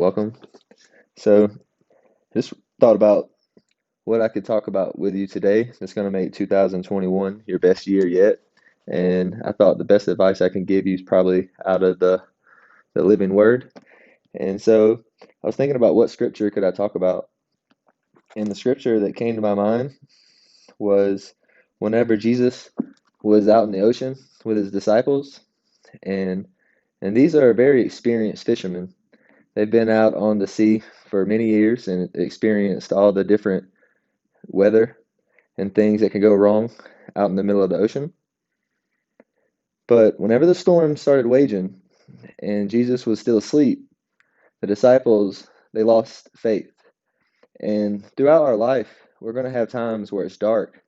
welcome. So, just thought about what I could talk about with you today. It's going to make 2021 your best year yet. And I thought the best advice I can give you is probably out of the living word. And so, I was thinking about what scripture could I talk about. And the scripture that came to my mind was whenever Jesus was out in the ocean with his disciples. And and these are very experienced fishermen. They've been out on the sea for many years and experienced all the different weather and things that can go wrong out in the middle of the ocean. But whenever the storm started raging and Jesus was still asleep, the disciples, they lost faith. And throughout our life, we're going to have times where it's dark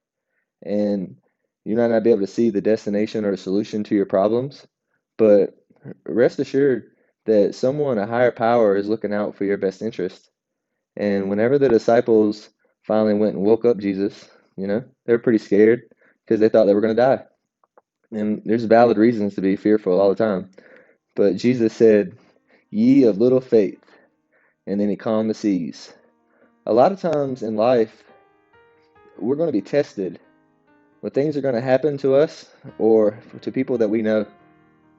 and you might not be able to see the destination or the solution to your problems. But rest assured that someone, a higher power, is looking out for your best interest. And whenever the disciples finally went and woke up Jesus, they were pretty scared because they thought they were going to die. And there's valid reasons to be fearful all the time. But Jesus said, "Ye of little faith," and then he calmed the seas. A lot of times in life, we're going to be tested when things are going to happen to us or to people that we know.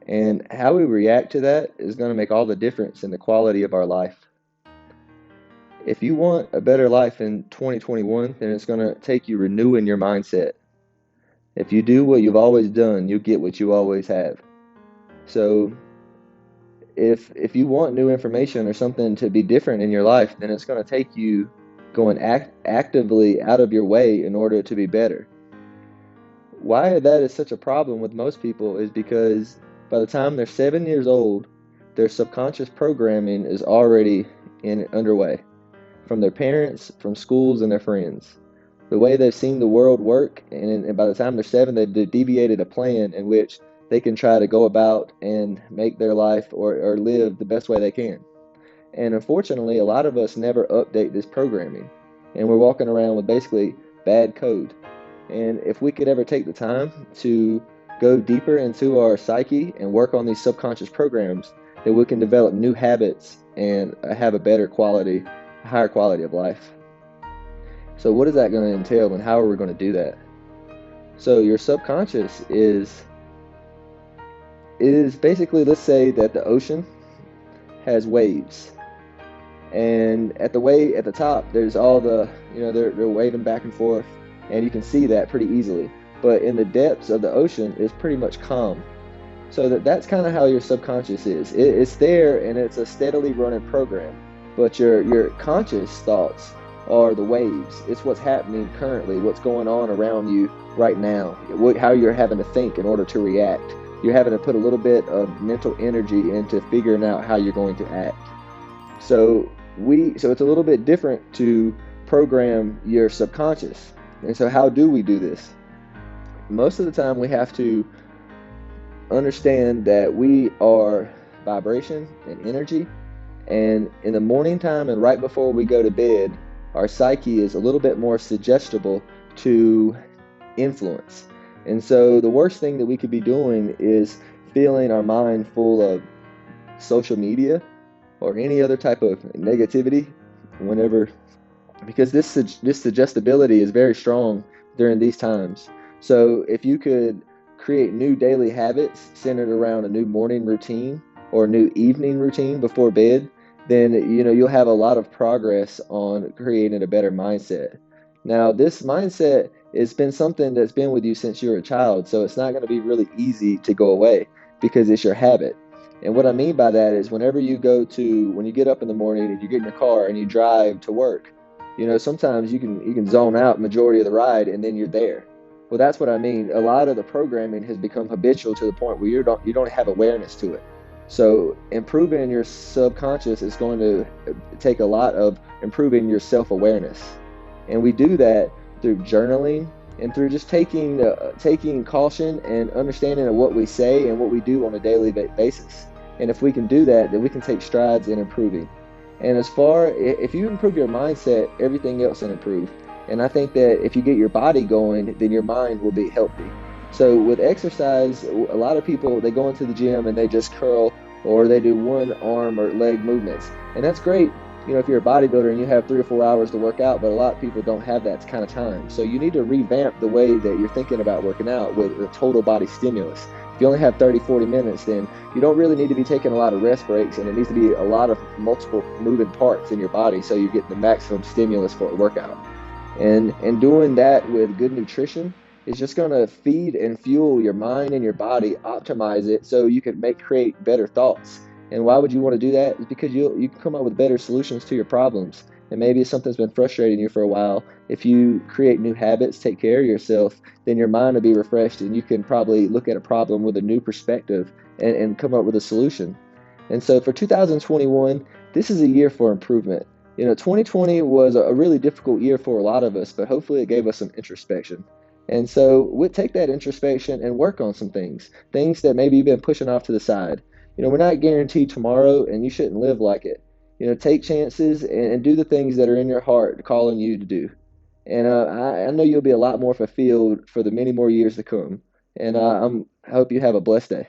And how we react to that is going to make all the difference in the quality of our life. If you want a better life in 2021, then it's going to take you renewing your mindset. If you do what you've always done, you'll get what you always have. So if you want new information or something to be different in your life, then it's going to take you going actively out of your way in order to be better. Why that is such a problem with most people is because by the time they're 7 years old, their subconscious programming is already underway from their parents, from schools, and their friends. The way they've seen the world work, and by the time they're 7, they've deviated a plan in which they can try to go about and make their life or live the best way they can. And unfortunately, a lot of us never update this programming, and we're walking around with basically bad code. And if we could ever take the time to go deeper into our psyche and work on these subconscious programs, then we can develop new habits and have a better quality, higher quality of life. So what is that going to entail and how are we going to do that? So your subconscious is basically, let's say that the ocean has waves. And at the top, there's all the, they're waving back and forth, and you can see that pretty easily. But in the depths of the ocean, it's pretty much calm. So that's kind of how your subconscious is. It's there, and it's a steadily running program. But your conscious thoughts are the waves. It's what's happening currently, what's going on around you right now, how you're having to think in order to react. You're having to put a little bit of mental energy into figuring out how you're going to act. So it's a little bit different to program your subconscious. And so how do we do this? Most of the time we have to understand that we are vibration and energy. And in the morning time and right before we go to bed, our psyche is a little bit more suggestible to influence. And so the worst thing that we could be doing is filling our mind full of social media or any other type of negativity because this suggestibility is very strong during these times. So if you could create new daily habits centered around a new morning routine or a new evening routine before bed, then you'll have a lot of progress on creating a better mindset. Now, this mindset has been something that's been with you since you were a child, so it's not going to be really easy to go away because it's your habit. And what I mean by that is when you get up in the morning and you get in your car and you drive to work, sometimes you can zone out majority of the ride and then you're there. Well, that's what I mean. A lot of the programming has become habitual to the point where you don't have awareness to it. So improving your subconscious is going to take a lot of improving your self-awareness. And we do that through journaling and through just taking caution and understanding of what we say and what we do on a daily basis. And if we can do that, then we can take strides in improving. And if you improve your mindset, everything else will improve. And I think that if you get your body going, then your mind will be healthy. So with exercise, a lot of people, they go into the gym and they just curl or they do one arm or leg movements. And that's great, if you're a bodybuilder and you have 3 or 4 hours to work out, but a lot of people don't have that kind of time. So you need to revamp the way that you're thinking about working out with a total body stimulus. If you only have 30, 40 minutes, then you don't really need to be taking a lot of rest breaks, and it needs to be a lot of multiple moving parts in your body so you get the maximum stimulus for a workout. And doing that with good nutrition is just going to feed and fuel your mind and your body, optimize it so you can create better thoughts. And why would you want to do that? Is because you can come up with better solutions to your problems. And maybe something's been frustrating you for a while. If you create new habits, take care of yourself, then your mind will be refreshed and you can probably look at a problem with a new perspective and come up with a solution. And so for 2021, this is a year for improvement. 2020 was a really difficult year for a lot of us, but hopefully it gave us some introspection. And so we'll take that introspection and work on some things that maybe you've been pushing off to the side. We're not guaranteed tomorrow, and you shouldn't live like it. Take chances and do the things that are in your heart calling you to do. And I know you'll be a lot more fulfilled for the many more years to come. And I hope you have a blessed day.